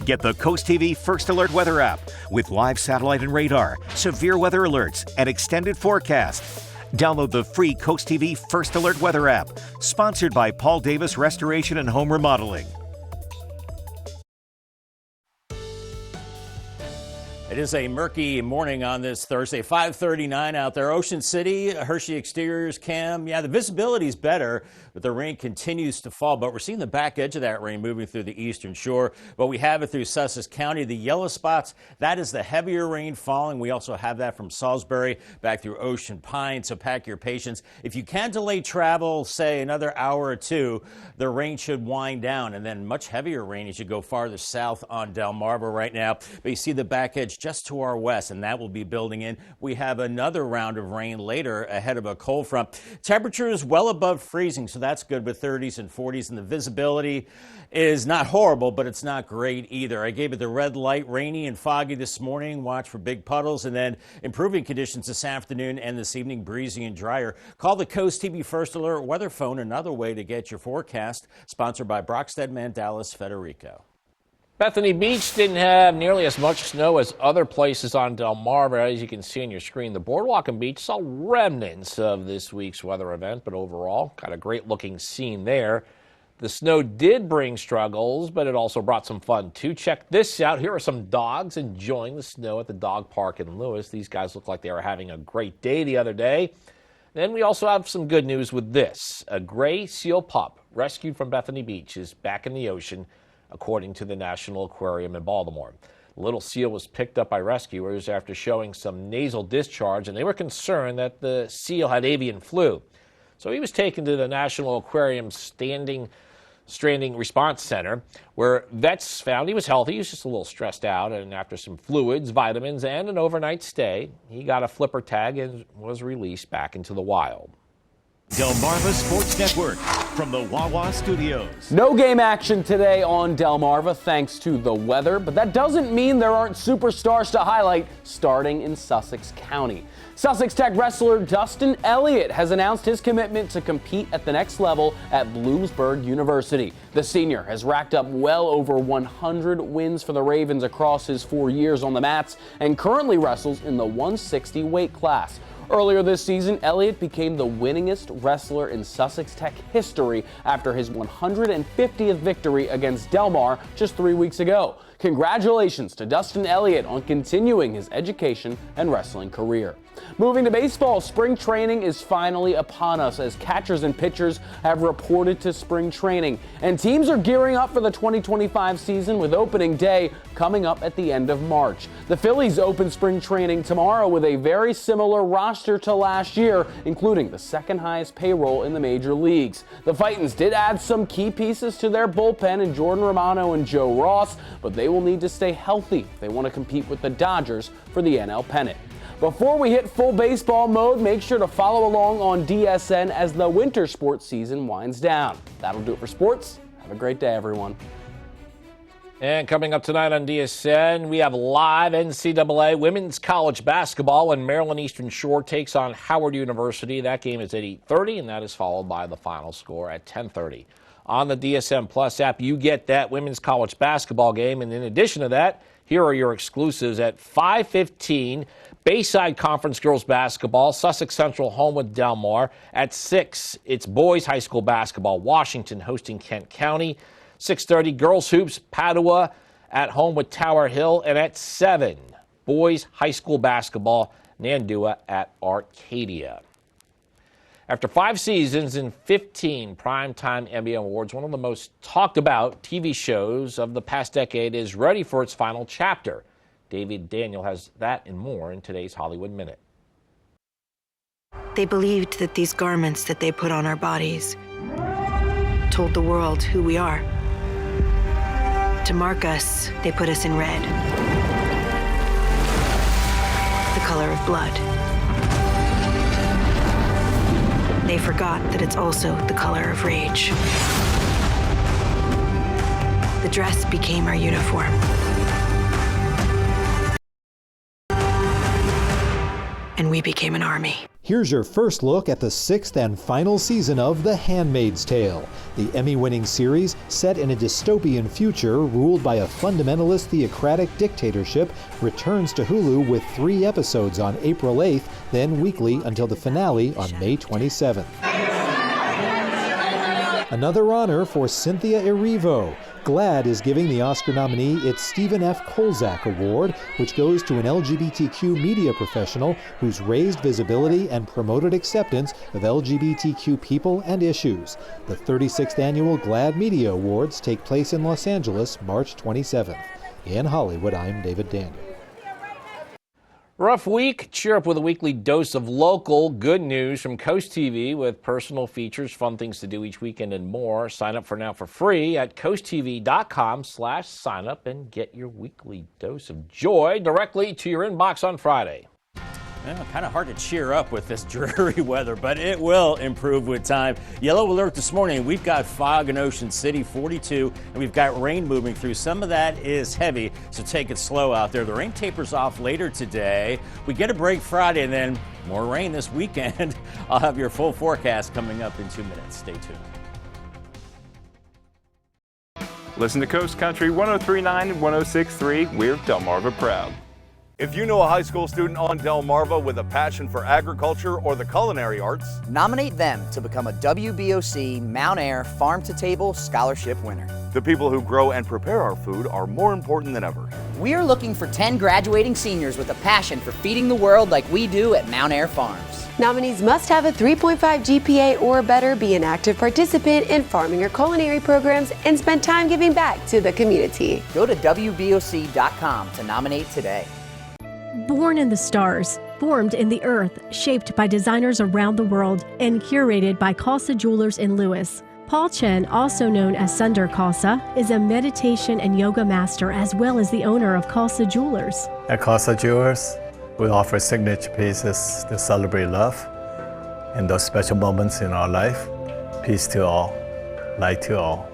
S1: Get the Coast TV First Alert weather app with live satellite and radar, severe weather alerts, and extended forecast. Download the free Coast TV First Alert weather app, sponsored by Paul Davis Restoration and Home Remodeling.
S2: It is a murky morning on this Thursday, 5:39 out there. Ocean City, Hershey Exteriors cam. Yeah, the visibility is better, but the rain continues to fall. But we're seeing the back edge of that rain moving through the eastern shore. But we have it through Sussex County. The yellow spots, that is the heavier rain falling. We also have that from Salisbury back through Ocean Pine, so pack your patience. If you can delay travel, say another hour or two, the rain should wind down. And then much heavier rain as you go farther south on Delmarva right now. But you see the back edge just to our west, and that will be building in. We have another round of rain later ahead of a cold front. Temperatures well above freezing, so that's good with 30s and 40s, and the visibility is not horrible, but it's not great either. I gave it the red light, rainy and foggy this morning. Watch for big puddles, and then improving conditions this afternoon and this evening, breezy and drier. Call the Coast TV First Alert weather phone, another way to get your forecast, sponsored by Brockstead, Mandalis, Federico.
S3: Bethany Beach didn't have nearly as much snow as other places on Delmarva. As you can see on your screen, the boardwalk and beach saw remnants of this week's weather event, but overall, got a great looking scene there. The snow did bring struggles, but it also brought some fun too. Check this out. Here are some dogs enjoying the snow at the dog park in Lewes. These guys look like they were having a great day the other day. Then we also have some good news with this. A gray seal pup rescued from Bethany Beach is back in the ocean, according to the National Aquarium in Baltimore. The little seal was picked up by rescuers after showing some nasal discharge, and they were concerned that the seal had avian flu. So he was taken to the National Aquarium Stranding Response Center, where vets found he was healthy. He was just a little stressed out, and after some fluids, vitamins, and an overnight stay, he got a flipper tag and was released back into the wild.
S1: Delmarva Sports Network from the Wawa Studios.
S6: No game action today on Delmarva thanks to the weather, but that doesn't mean there aren't superstars to highlight starting in Sussex County. Sussex Tech wrestler Dustin Elliott has announced his commitment to compete at the next level at Bloomsburg University. The senior has racked up well over 100 wins for the Ravens across his 4 years on the mats and currently wrestles in the 160 weight class. Earlier this season, Elliott became the winningest wrestler in Sussex Tech history after his 150th victory against Delmar just 3 weeks ago. Congratulations to Dustin Elliott on continuing his education and wrestling career. Moving to baseball, spring training is finally upon us as catchers and pitchers have reported to spring training, and teams are gearing up for the 2025 season with opening day coming up at the end of March. The Phillies open spring training tomorrow with a very similar roster to last year, including the second highest payroll in the major leagues. The Fightins did add some key pieces to their bullpen in Jordan Romano and Joe Ross, but they will need to stay healthy if they want to compete with the Dodgers for the NL pennant. Before we hit full baseball mode, make sure to follow along on DSN as the winter sports season winds down. That'll do it for sports. Have a great day, everyone.
S3: And coming up tonight on DSN, we have live NCAA women's college basketball when Maryland Eastern Shore takes on Howard University. That game is at 8:30, and that is followed by the final score at 10:30. On the DSN Plus app, you get that women's college basketball game, and in addition to that, here are your exclusives at 5:15. Bayside Conference girls basketball, Sussex Central home with Delmar. At 6, it's boys high school basketball, Washington hosting Kent County. 6:30, girls hoops, Padua at home with Tower Hill. And at 7, boys high school basketball, Nandua at Arcadia. After 5 seasons and 15 primetime Emmy Awards, one of the most talked about TV shows of the past decade is ready for its final chapter. David Daniel has that and more in today's Hollywood Minute.
S7: They believed that these garments that they put on our bodies told the world who we are. To mark us, they put us in red, the color of blood. They forgot that it's also the color of rage. The dress became our uniform. And we became an army.
S8: Here's your first look at the 6th and final season of The Handmaid's Tale. The Emmy-winning series, set in a dystopian future ruled by a fundamentalist theocratic dictatorship, returns to Hulu with 3 episodes on April 8th, then weekly until the finale on May 27th. Another honor for Cynthia Erivo. GLAAD is giving the Oscar nominee its Stephen F. Kolzak Award, which goes to an LGBTQ media professional who's raised visibility and promoted acceptance of LGBTQ people and issues. The 36th annual GLAAD Media Awards take place in Los Angeles, March 27th. In Hollywood, I'm David Daniel.
S3: Rough week? Cheer up with a weekly dose of local good news from Coast TV with personal features, fun things to do each weekend, and more. Sign up for now for free at coasttv.com/signup and get your weekly dose of joy directly to your inbox on Friday.
S2: Well, kind of hard to cheer up with this dreary weather, but it will improve with time. Yellow alert this morning. We've got fog in Ocean City, 42, and we've got rain moving through. Some of that is heavy, so take it slow out there. The rain tapers off later today. We get a break Friday, and then more rain this weekend. I'll have your full forecast coming up in 2 minutes. Stay tuned.
S18: Listen to Coast Country 103.9 and 106.3. We're Delmarva proud.
S19: If you know a high school student on Delmarva with a passion for agriculture or the culinary arts,
S20: nominate them to become a WBOC Mount Air Farm to Table Scholarship winner.
S19: The people who grow and prepare our food are more important than ever.
S20: We are looking for 10 graduating seniors with a passion for feeding the world like we do at Mount Air Farms.
S21: Nominees must have a 3.5 GPA or better, be an active participant in farming or culinary programs, and spend time giving back to the community.
S20: Go to WBOC.com to nominate today.
S22: Born in the stars, formed in the earth, shaped by designers around the world, and curated by Khalsa Jewelers in Lewes. Paul Chen, also known as Sunder Khalsa, is a meditation and yoga master as well as the owner of Khalsa Jewelers.
S24: At Khalsa Jewelers, we offer signature pieces to celebrate love in those special moments in our life. Peace to all, light to all,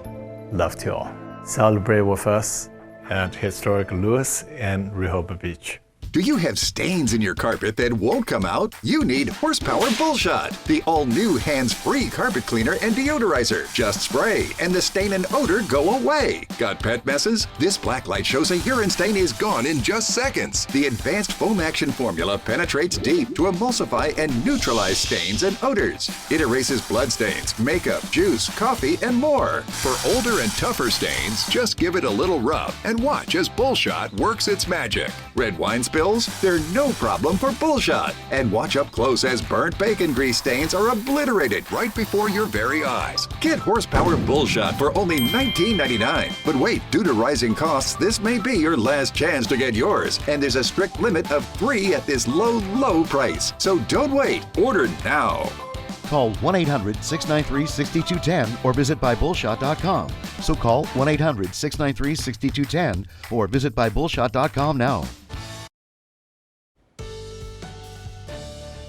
S24: love to all. Celebrate with us at historic Lewes and Rehoboth Beach.
S30: Do you have stains in your carpet that won't come out? You need Horsepower Bullshot, the all-new hands-free carpet cleaner and deodorizer. Just spray, and the stain and odor go away. Got pet messes? This black light shows a urine stain is gone in just seconds. The advanced foam action formula penetrates deep to emulsify and neutralize stains and odors. It erases blood stains, makeup, juice, coffee, and more. For older and tougher stains, just give it a little rub and watch as Bullshot works its magic. Red wine spills? They're no problem for Bullshot. And watch up close as burnt bacon grease stains are obliterated right before your very eyes. Get Horsepower Bullshot for only $19.99. But wait, due to rising costs, this may be your last chance to get yours. And there's a strict limit of 3 at this low, low price. So don't wait. Order now.
S13: Call 1-800-693-6210 or visit buybullshot.com. So call 1-800-693-6210 or visit buybullshot.com now.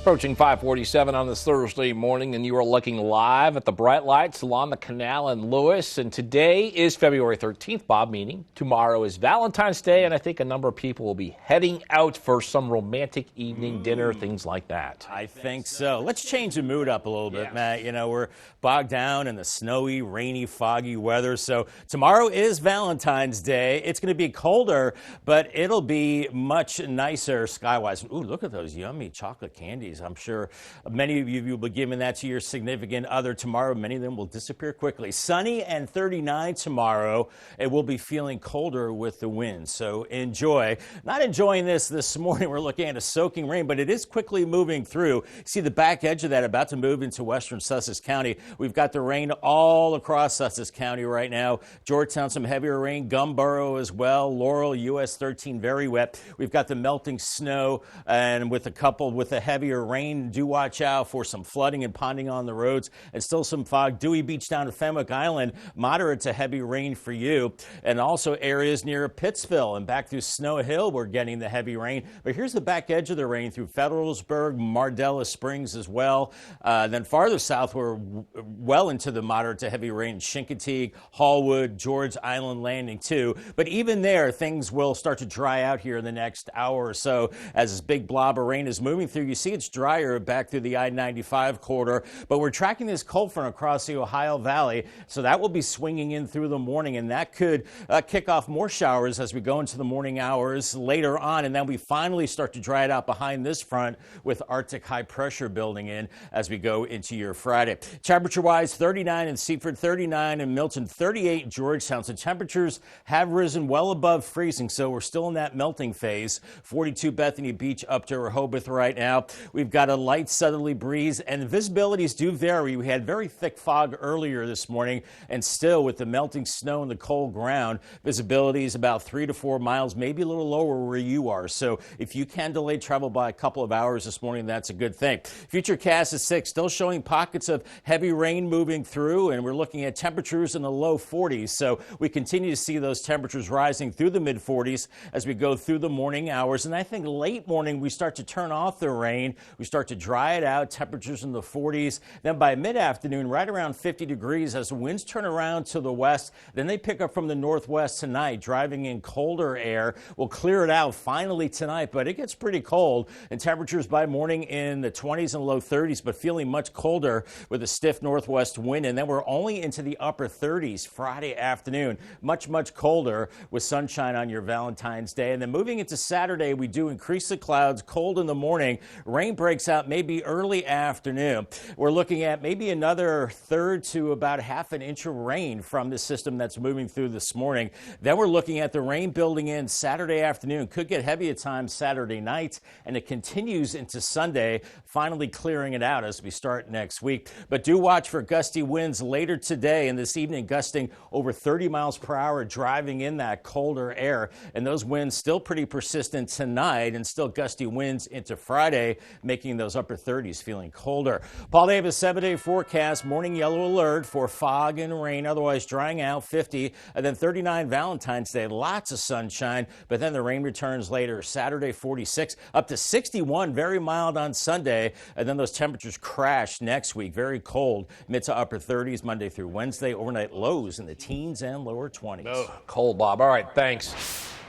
S3: Approaching 5:47 on this Thursday morning, and you are looking live at the bright lights along the canal in Lewes. And today is February 13th, Bob, meaning tomorrow is Valentine's Day, and I think a number of people will be heading out for some romantic evening dinner, things like that.
S2: I think so. Let's change the mood up a little bit, Matt. You know, we're bogged down in the snowy, rainy, foggy weather. So tomorrow is Valentine's Day. It's going to be colder, but it'll be much nicer skywise. Ooh, look at those yummy chocolate candies. I'm sure many of you will be giving that to your significant other tomorrow. Many of them will disappear quickly. Sunny and 39 tomorrow. It will be feeling colder with the wind, so enjoy. Not enjoying this morning. We're looking at a soaking rain, but it is quickly moving through. See the back edge of that about to move into western Sussex County. We've got the rain all across Sussex County right now. Georgetown, some heavier rain. Gumboro as well. Laurel, US 13, very wet. We've got the melting snow, and with a heavier rain, do watch out for some flooding and ponding on the roads, and still some fog. Dewey Beach down to Fenwick Island, moderate to heavy rain for you, and also areas near Pittsville and back through Snow Hill we're getting the heavy rain. But here's the back edge of the rain through Federalsburg, Mardella Springs as well. Then farther south we're well into the moderate to heavy rain, Chincoteague, Hallwood, George Island Landing too. But even there, things will start to dry out here in the next hour or so as this big blob of rain is moving through. You see it's drier back through the I-95 corridor, but we're tracking this cold front across the Ohio Valley, so that will be swinging in through the morning, and that could kick off more showers as we go into the morning hours later on, and then we finally start to dry it out behind this front with Arctic high pressure building in as we go into your Friday. Temperature-wise, 39 in Seaford, 39 in Milton, 38 in Georgetown. So temperatures have risen well above freezing, so we're still in that melting phase. 42 Bethany Beach up to Rehoboth right now. We've got a light southerly breeze, and visibilities do vary. We had very thick fog earlier this morning, and still with the melting snow and the cold ground, visibility is about 3 to 4 miles, maybe a little lower where you are. So if you can delay travel by a couple of hours this morning, that's a good thing. Futurecast at 6, still showing pockets of heavy rain moving through, and we're looking at temperatures in the low 40s. So we continue to see those temperatures rising through the mid-40s as we go through the morning hours. And I think late morning we start to turn off the rain. We start to dry it out, temperatures in the 40s. Then by mid-afternoon, right around 50 degrees as the winds turn around to the west. Then they pick up from the northwest tonight, driving in colder air. We'll clear it out finally tonight, but it gets pretty cold. And temperatures by morning in the 20s and low 30s, but feeling much colder with a stiff northwest wind. And then we're only into the upper 30s Friday afternoon. Much, much colder with sunshine on your Valentine's Day. And then moving into Saturday, we do increase the clouds, cold in the morning. Rain breaks out maybe early afternoon. We're looking at maybe another third to about half an inch of rain from the system that's moving through this morning. Then we're looking at the rain building in Saturday afternoon. Could get heavy at times Saturday night, and it continues into Sunday, finally clearing it out as we start next week. But do watch for gusty winds later today and this evening, gusting over 30 miles per hour, driving in that colder air. And those winds still pretty persistent tonight, and still gusty winds into Friday, making those upper 30s feeling colder. Paul Davis 7-day forecast, morning yellow alert for fog and rain, otherwise drying out, 50, and then 39 Valentine's Day, lots of sunshine, but then the rain returns later. Saturday 46, up to 61, very mild on Sunday, and then those temperatures crash next week, very cold, mid to upper 30s Monday through Wednesday, overnight lows in the teens and lower 20s.
S3: Oh, cold, Bob. All right, thanks.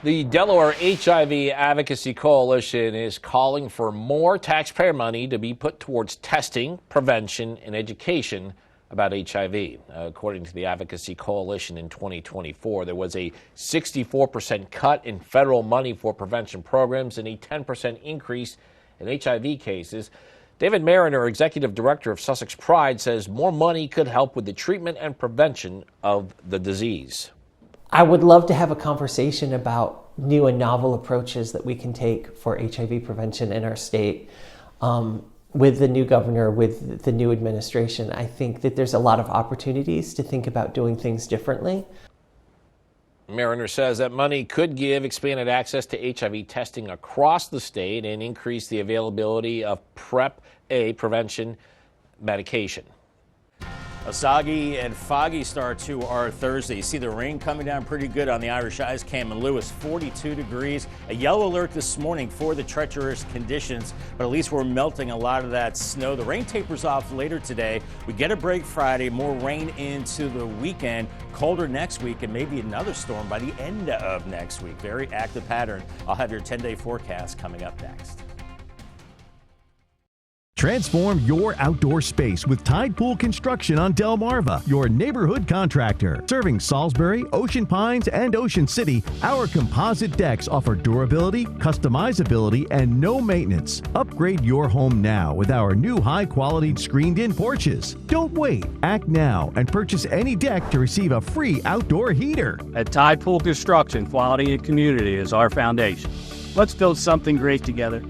S3: The Delaware HIV Advocacy Coalition is calling for more taxpayer money to be put towards testing, prevention, and education about HIV. According to the Advocacy Coalition in 2024, there was a 64% cut in federal money for prevention programs and a 10% increase in HIV cases. David Mariner, Executive Director of Sussex Pride, says more money could help with the treatment and prevention of the disease.
S5: I would love to have a conversation about new and novel approaches that we can take for HIV prevention in our state. With the new governor, with the new administration, I think that there's a lot of opportunities to think about doing things differently.
S3: Mariner says that money could give expanded access to HIV testing across the state and increase the availability of PrEP A prevention medication.
S2: A soggy and foggy start to our Thursday. You see the rain coming down pretty good on the Irish Ice Cam in Lewes, 42 degrees. A yellow alert this morning for the treacherous conditions, but at least we're melting a lot of that snow. The rain tapers off later today. We get a break Friday, more rain into the weekend, colder next week, and maybe another storm by the end of next week. Very active pattern. I'll have your 10-day forecast coming up next.
S15: Transform your outdoor space with Tide Pool Construction on Delmarva, your neighborhood contractor. Serving Salisbury, Ocean Pines, and Ocean City, our composite decks offer durability, customizability, and no maintenance. Upgrade your home now with our new high-quality screened-in porches. Don't wait. Act now and purchase any deck to receive a free outdoor heater.
S9: At Tide Pool Construction, quality and community is our foundation. Let's build something great together.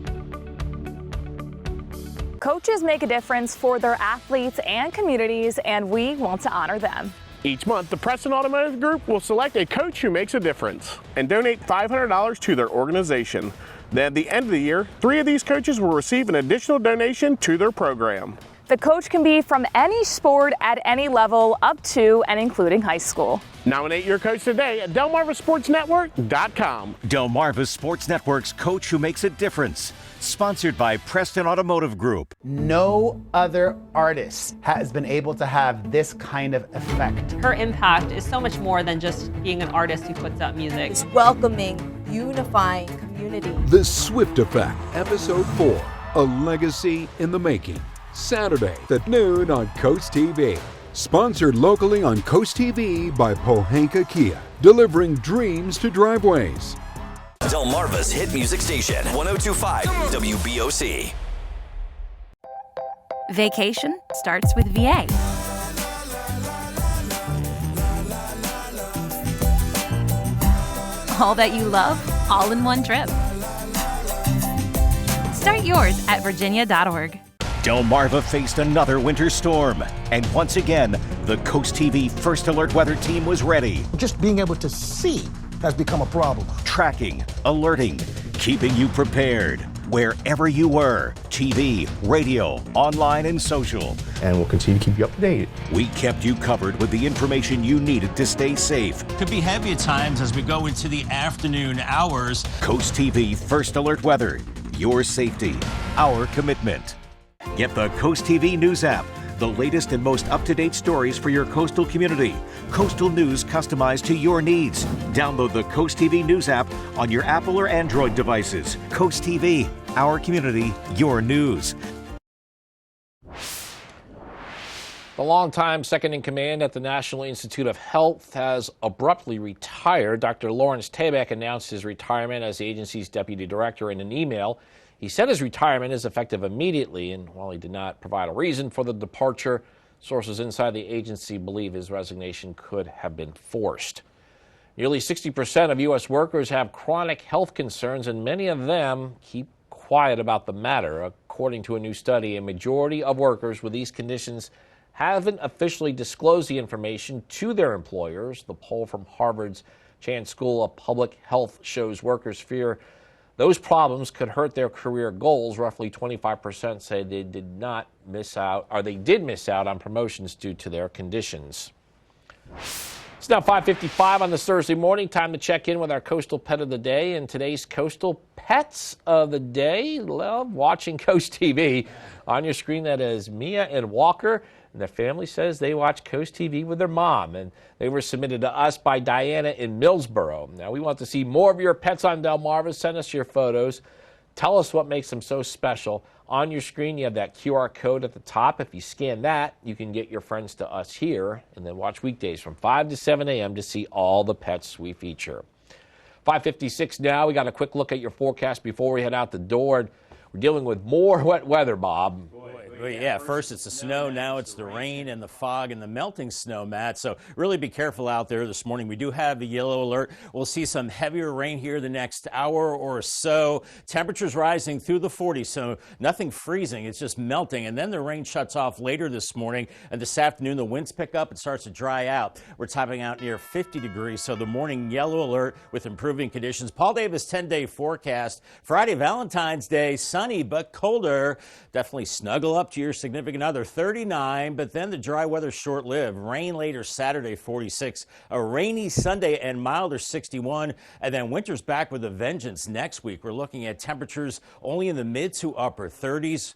S11: Coaches make a difference for their athletes and communities, and we want to honor them.
S12: Each month, the Preston Automotive Group will select a coach who makes a difference and donate $500 to their organization. Then at the end of the year, 3 of these coaches will receive an additional donation to their program.
S11: The coach can be from any sport at any level, up to and including high school.
S12: Nominate your coach today at DelmarvaSportsNetwork.com.
S1: Delmarva Sports Network's Coach Who Makes a Difference. Sponsored by Preston Automotive Group.
S14: No other artist has been able to have this kind of effect.
S23: Her impact is so much more than just being an artist who puts out music.
S25: It's welcoming, unifying community.
S28: The Swift Effect, Episode 4, A Legacy in the Making. Saturday at noon on CoastTV. Sponsored locally on CoastTV by Pohanka Kia. Delivering dreams to driveways.
S26: Delmarva's hit music station, 102.5 WBOC.
S27: Vacation starts with VA. All that you love, all in one trip. Start yours at virginia.org.
S1: Delmarva faced another winter storm, and once again, the Coast TV First Alert Weather Team was ready.
S4: Just being able to see has become a problem.
S1: Tracking, alerting, keeping you prepared wherever you were, TV, radio, online, and social.
S6: And we'll continue to keep you up to date.
S1: We kept you covered with the information you needed to stay safe.
S2: Could be heavy at times as we go into the afternoon hours.
S1: Coast TV First Alert Weather, your safety, our commitment. Get the Coast TV News app, the latest and most up-to-date stories for your coastal community. Coastal news customized to your needs. Download the Coast TV News app on your Apple or Android devices. Coast TV, our community, your news.
S3: The longtime second in command at the National Institute of Health has abruptly retired. Dr. Lawrence Tabak announced his retirement as the agency's deputy director in an email. He said his retirement is effective immediately, and while he did not provide a reason for the departure, sources inside the agency believe his resignation could have been forced. Nearly 60% of U.S. workers have chronic health concerns, and many of them keep quiet about the matter. According to a new study, a majority of workers with these conditions haven't officially disclosed the information to their employers. The poll from Harvard's Chan School of Public Health shows workers fear those problems could hurt their career goals. Roughly 25% say they did miss out on promotions due to their conditions. It's now 5:55 on this Thursday morning. Time to check in with our coastal pet of the day. And today's coastal pets of the day love watching Coast TV. On your screen, that is Mia and Walker. And their family says they watch Coast TV with their mom, and they were submitted to us by Diana in Millsboro. Now, we want to see more of your pets on Delmarva. Send us your photos. Tell us what makes them so special. On your screen, you have that QR code at the top. If you scan that, you can get your friends to us here, and then watch weekdays from 5 to 7 a.m. to see all the pets we feature. 5:56 now. We got a quick look at your forecast before we head out the door. We're dealing with more wet weather, Bob.
S2: Yeah, first it's the snow, now it's the rain and the fog and the melting snow, Matt. So really be careful out there this morning. We do have the yellow alert. We'll see some heavier rain here the next hour or so. Temperatures rising through the 40s, so nothing freezing. It's just melting. And then the rain shuts off later this morning. And this afternoon, the winds pick up. It starts to dry out. We're topping out near 50 degrees. So the morning yellow alert with improving conditions. Paul Davis 10-day forecast. Friday, Valentine's Day, sunny but colder. Definitely snuggle up to your significant other, 39, but then the dry weather short-lived. Rain later Saturday, 46. A rainy Sunday and milder, 61. And then winter's back with a vengeance next week. We're looking at temperatures only in the mid to upper 30s.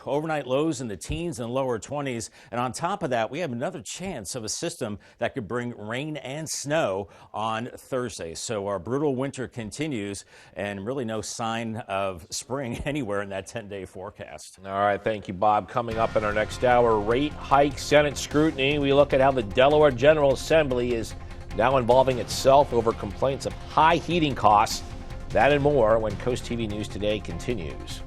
S2: Overnight lows in the teens and lower 20s. And on top of that, we have another chance of a system that could bring rain and snow on Thursday. So our brutal winter continues, and really no sign of spring anywhere in that 10-day forecast.
S3: All right, thank you, Bob. Coming up in our next hour, rate hike Senate scrutiny. We look at how the Delaware General Assembly is now involving itself over complaints of high heating costs. That and more when Coast TV News Today continues.